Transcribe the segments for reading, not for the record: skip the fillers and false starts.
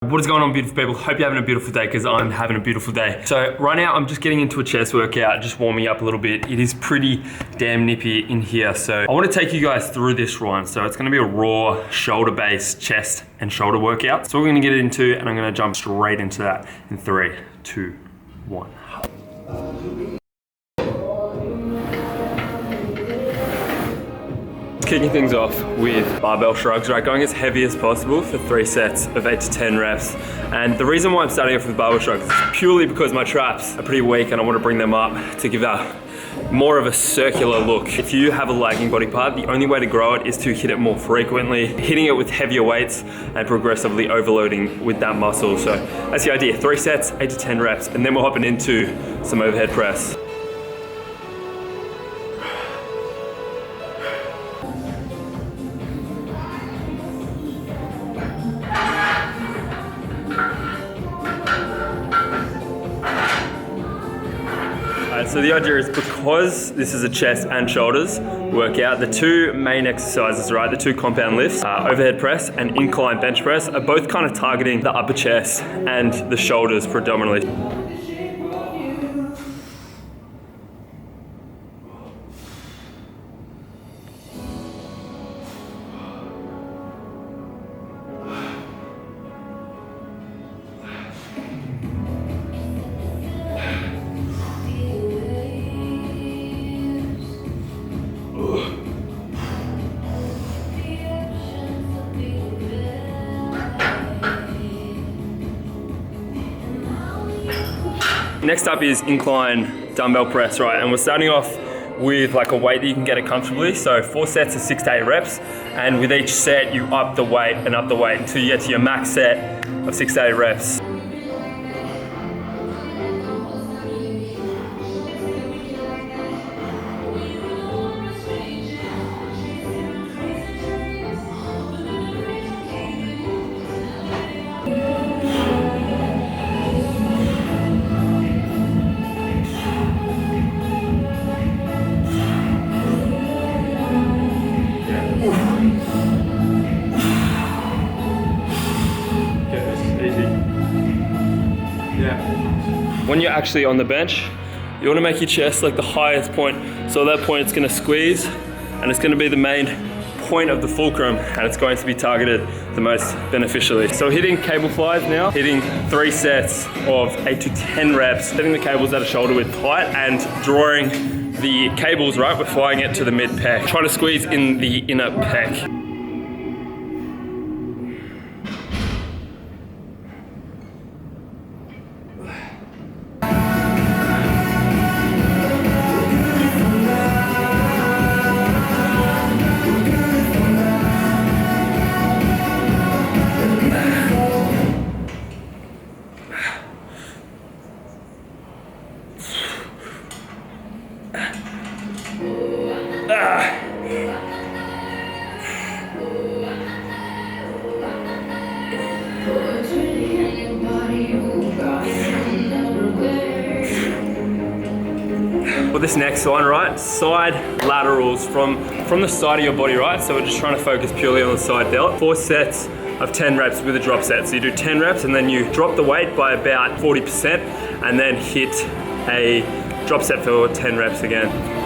What is going on, beautiful people? Hope you're having a beautiful day, because I'm having a beautiful day. So right now I'm just getting into a chest workout, just warming up a little bit. It is pretty damn nippy in here. So I want to take you guys through this one. So it's going to be a raw shoulder-based chest and shoulder workout. So we're going to get into, and I'm going to jump straight into that in 3, 2, 1. Kicking things off with barbell shrugs, right? Going as heavy as possible for 3 sets of 8 to 10 reps. And the reason why I'm starting off with barbell shrugs is purely because my traps are pretty weak and I want to bring them up to give that more of a circular look. If you have a lagging body part, the only way to grow it is to hit it more frequently, hitting it with heavier weights and progressively overloading with that muscle. So that's the idea, 3 sets, 8 to 10 reps, and then we're hopping into some overhead press. So the idea is, because this is a chest and shoulders workout, the 2 main exercises, right, the 2 compound lifts, overhead press and incline bench press, are both kind of targeting the upper chest and the shoulders predominantly. Next up is incline dumbbell press, right? And we're starting off with like a weight that you can get it comfortably. So 4 sets of 6 to 8 reps. And with each set, you up the weight and up the weight until you get to your max set of 6 to 8 reps. When you're actually on the bench, you want to make your chest like the highest point. So at that point it's going to squeeze, and it's going to be the main point of the fulcrum, and it's going to be targeted the most beneficially. So hitting cable flies now, hitting 3 sets of 8 to 10 reps, setting the cables at a shoulder width height and drawing the cables, right, we're flying it to the mid pec. Try to squeeze in the inner pec. For this next one, right, side laterals from the side of your body, right? So we're just trying to focus purely on the side delt. 4 sets of 10 reps with a drop set. So you do 10 reps and then you drop the weight by about 40% and then hit a drop set for 10 reps again.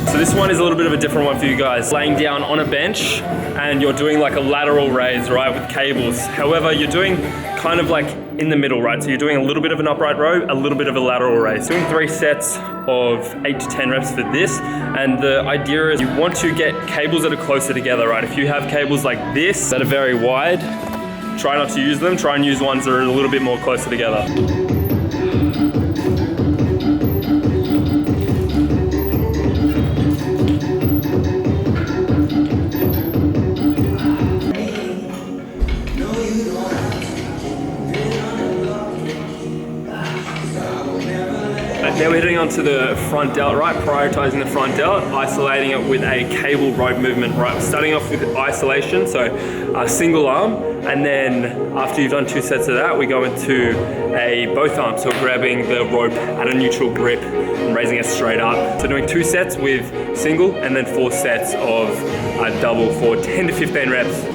So this one is a little bit of a different one for you guys. Laying down on a bench and you're doing like a lateral raise, right, with cables. However, you're doing kind of like in the middle, right? So you're doing a little bit of an upright row, a little bit of a lateral raise. Doing 3 sets of 8 to 10 reps for this. And the idea is you want to get cables that are closer together, right? If you have cables like this that are very wide, try not to use them. Try and use ones that are a little bit more closer together. onto the front delt, right? Prioritizing the front delt, isolating it with a cable rope movement, right? Starting off with isolation, so a single arm, and then after you've done 2 sets of that, we go into a both arms, so grabbing the rope at a neutral grip and raising it straight up. So doing 2 sets with single, and then 4 sets of a double for 10 to 15 reps.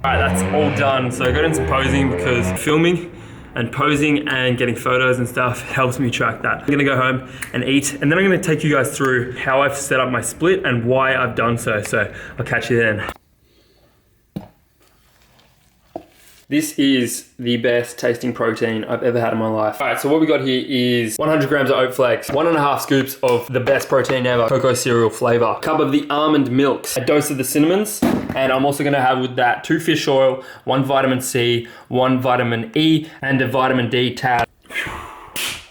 Alright, that's all done. So I got into posing because filming and posing and getting photos and stuff helps me track that. I'm gonna go home and eat, and then I'm gonna take you guys through how I've set up my split and why I've done so. So I'll catch you then. This is the best tasting protein I've ever had in my life. All right, so what we got here is 100 grams of oat flakes, 1.5 scoops of the best protein ever, cocoa cereal flavor, a cup of the almond milks, a dose of the cinnamons, and I'm also gonna have with that 2 fish oil, 1 vitamin C, 1 vitamin E, and a vitamin D tab.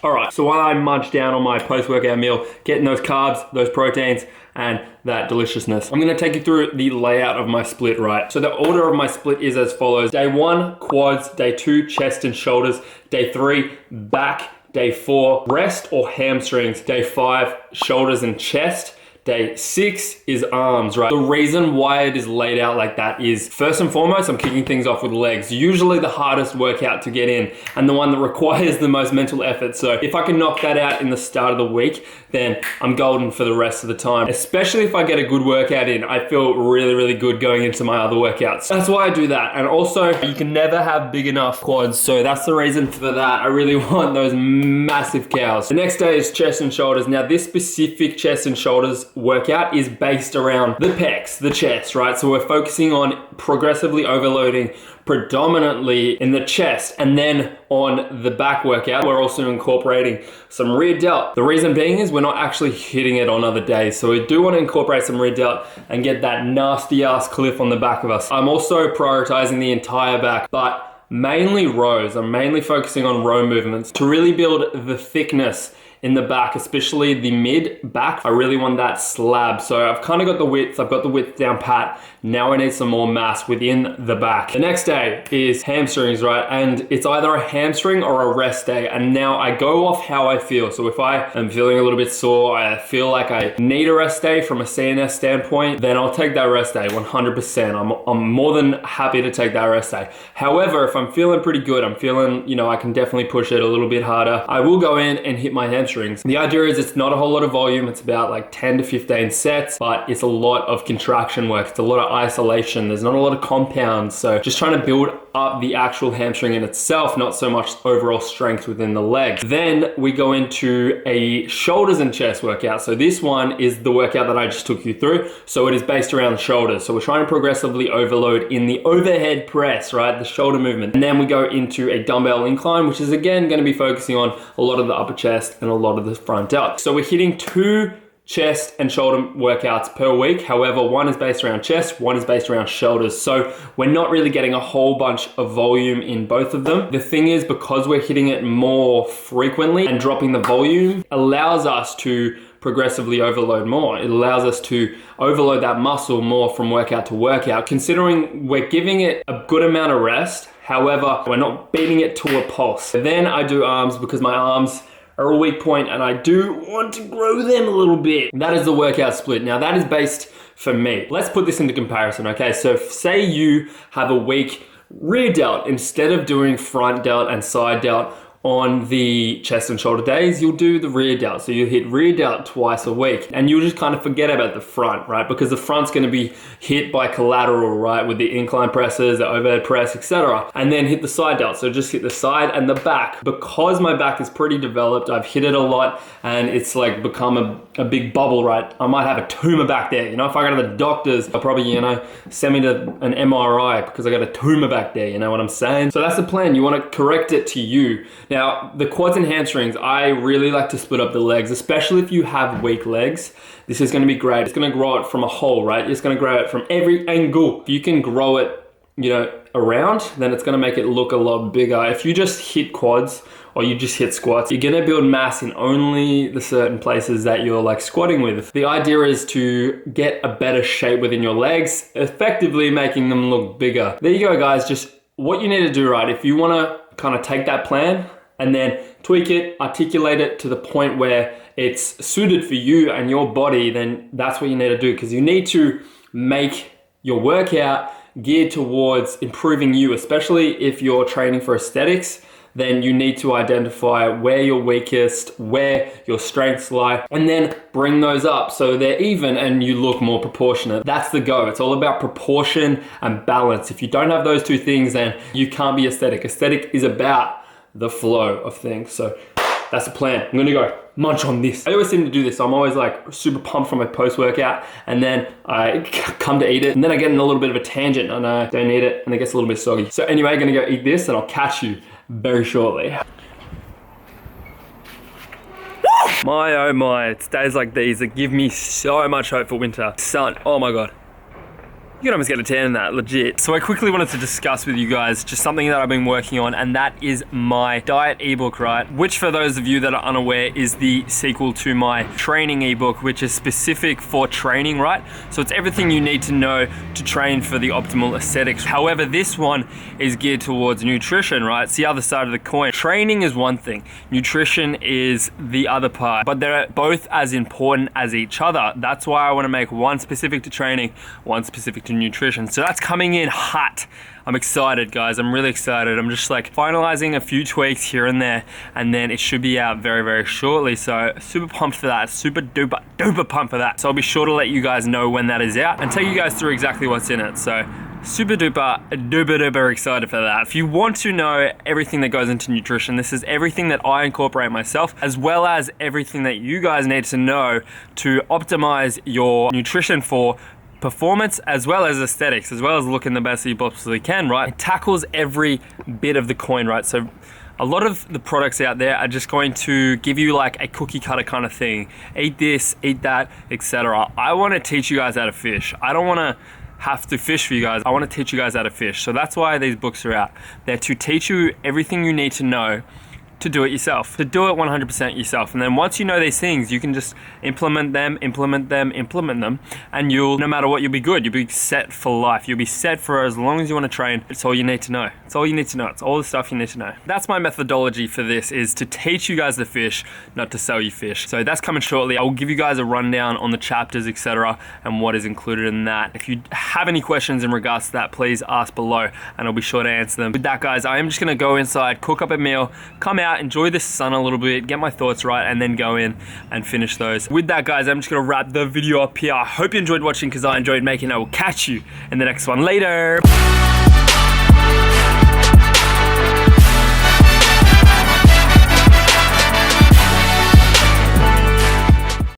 All right, so while I munch down on my post-workout meal, getting those carbs, those proteins, and that deliciousness, I'm gonna take you through the layout of my split, right? So the order of my split is as follows. Day 1, quads. Day 2, chest and shoulders. Day 3, back. Day 4, rest or hamstrings. Day 5, shoulders and chest. Day 6 is arms, right? The reason why it is laid out like that is, first and foremost, I'm kicking things off with legs. Usually the hardest workout to get in and the one that requires the most mental effort. So if I can knock that out in the start of the week, then I'm golden for the rest of the time. Especially if I get a good workout in, I feel really, really good going into my other workouts. That's why I do that. And also, you can never have big enough quads. So that's the reason for that. I really want those massive cows. The next day is chest and shoulders. Now this specific chest and shoulders workout is based around the pecs, the chest, right? So we're focusing on progressively overloading predominantly in the chest, and then on the back workout, we're also incorporating some rear delt. The reason being is we're not actually hitting it on other days. So we do want to incorporate some rear delt and get that nasty ass cliff on the back of us. I'm also prioritizing the entire back, but mainly rows. I'm mainly focusing on row movements to really build the thickness in the back, especially the mid back. I really want that slab. So I've kind of got the width, I've got the width down pat. Now I need some more mass within the back. The next day is hamstrings, right? And it's either a hamstring or a rest day. And now I go off how I feel. So if I am feeling a little bit sore, I feel like I need a rest day from a CNS standpoint, then I'll take that rest day 100%. I'm more than happy to take that rest day. However, if I'm feeling pretty good, I'm feeling, you know, I can definitely push it a little bit harder, I will go in and hit my hamstrings. The idea is it's not a whole lot of volume. It's about like 10 to 15 sets, but it's a lot of contraction work. It's a lot of isolation. There's not a lot of compounds. So just trying to build up the actual hamstring in itself, not so much overall strength within the legs. Then we go into a shoulders and chest workout. So this one is the workout that I just took you through. So it is based around the shoulders. So we're trying to progressively overload in the overhead press, right? The shoulder movement. And then we go into a dumbbell incline, which is again going to be focusing on a lot of the upper chest and a lot of the front delt. So we're hitting 2 chest and shoulder workouts per week. However, one is based around chest, one is based around shoulders. So we're not really getting a whole bunch of volume in both of them. The thing is, because we're hitting it more frequently and dropping the volume allows us to progressively overload more. It allows us to overload that muscle more from workout to workout, considering we're giving it a good amount of rest. However, we're not beating it to a pulse. Then I do arms because my arms are a weak point and I do want to grow them a little bit. That is the workout split. Now that is based for me. Let's put this into comparison, okay? So say you have a weak rear delt, instead of doing front delt and side delt, on the chest and shoulder days, you'll do the rear delt. So you hit rear delt twice a week, and you'll just kind of forget about the front, right? Because the front's gonna be hit by collateral, right? With the incline presses, the overhead press, etc. And then hit the side delt. So just hit the side and the back. Because my back is pretty developed, I've hit it a lot, and it's like become a big bubble, right? I might have a tumor back there. You know, if I go to the doctors, they'll probably, you know, send me to an MRI because I got a tumor back there, you know what I'm saying? So that's the plan. You wanna correct it to you. Now, the quads and hamstrings, I really like to split up the legs, especially if you have weak legs. This is gonna be great. It's gonna grow it from a hole, right? It's gonna grow it from every angle. If you can grow it, you know, around, then it's gonna make it look a lot bigger. If you just hit quads or you just hit squats, you're gonna build mass in only the certain places that you're like squatting with. The idea is to get a better shape within your legs, effectively making them look bigger. There you go, guys. Just what you need to do, right? If you wanna kind of take that plan and then tweak it, articulate it to the point where it's suited for you and your body, then that's what you need to do, because you need to make your workout geared towards improving you, especially if you're training for aesthetics. Then you need to identify where you're weakest, where your strengths lie, and then bring those up so they're even and you look more proportionate. That's the go. It's all about proportion and balance. If you don't have those two things, then you can't be aesthetic. Aesthetic is about the flow of things. So that's the plan. I'm gonna go munch on this. I always seem to do this. So I'm always like super pumped from my post-workout, and then I come to eat it, and then I get in a little bit of a tangent and I don't eat it, and it gets a little bit soggy. So anyway, I'm gonna go eat this, and I'll catch you very shortly. My oh my, it's days like these that give me so much hope for winter. Sun, oh my God. You can almost get a tan in that, legit. So I quickly wanted to discuss with you guys just something that I've been working on, and that is my diet ebook, right? Which, for those of you that are unaware, is the sequel to my training ebook, which is specific for training, right? So it's everything you need to know to train for the optimal aesthetics. However, this one is geared towards nutrition, right? It's the other side of the coin. Training is one thing, nutrition is the other part, but they're both as important as each other. That's why I want to make one specific to training, one specific to nutrition. So that's coming in hot. I'm excited, guys. I'm really excited. I'm just like finalizing a few tweaks here and there, and then it should be out very, very shortly. So super pumped for that. Super duper duper pumped for that. So I'll be sure to let you guys know when that is out and take you guys through exactly what's in it. So super duper duper duper excited for that. If you want to know everything that goes into nutrition, this is everything that I incorporate myself, as well as everything that you guys need to know to optimize your nutrition for performance as well as aesthetics, as well as looking the best that you possibly can, right? It tackles every bit of the coin, right? So a lot of the products out there are just going to give you like a cookie cutter kind of thing. Eat this, eat that, etc. I want to teach you guys how to fish. I don't want to have to fish for you guys. I want to teach you guys how to fish. So that's why these books are out. They're to teach you everything you need to know to do it yourself, to do it 100% yourself. And then once you know these things, you can just implement them, and you'll, no matter what, you'll be good. You'll be set for life. You'll be set for as long as you want to train. It's all you need to know. It's all you need to know. It's all the stuff you need to know. That's my methodology for this, is to teach you guys to fish, not to sell you fish. So that's coming shortly. I'll give you guys a rundown on the chapters, etc., and what is included in that. If you have any questions in regards to that, please ask below, and I'll be sure to answer them. With that, guys, I am just gonna go inside, cook up a meal, come out, enjoy the sun a little bit, get my thoughts right, and then go in and finish those. With that, guys, I'm just gonna wrap the video up here. I hope you enjoyed watching, because I enjoyed making it. I will catch you in the next one. Later.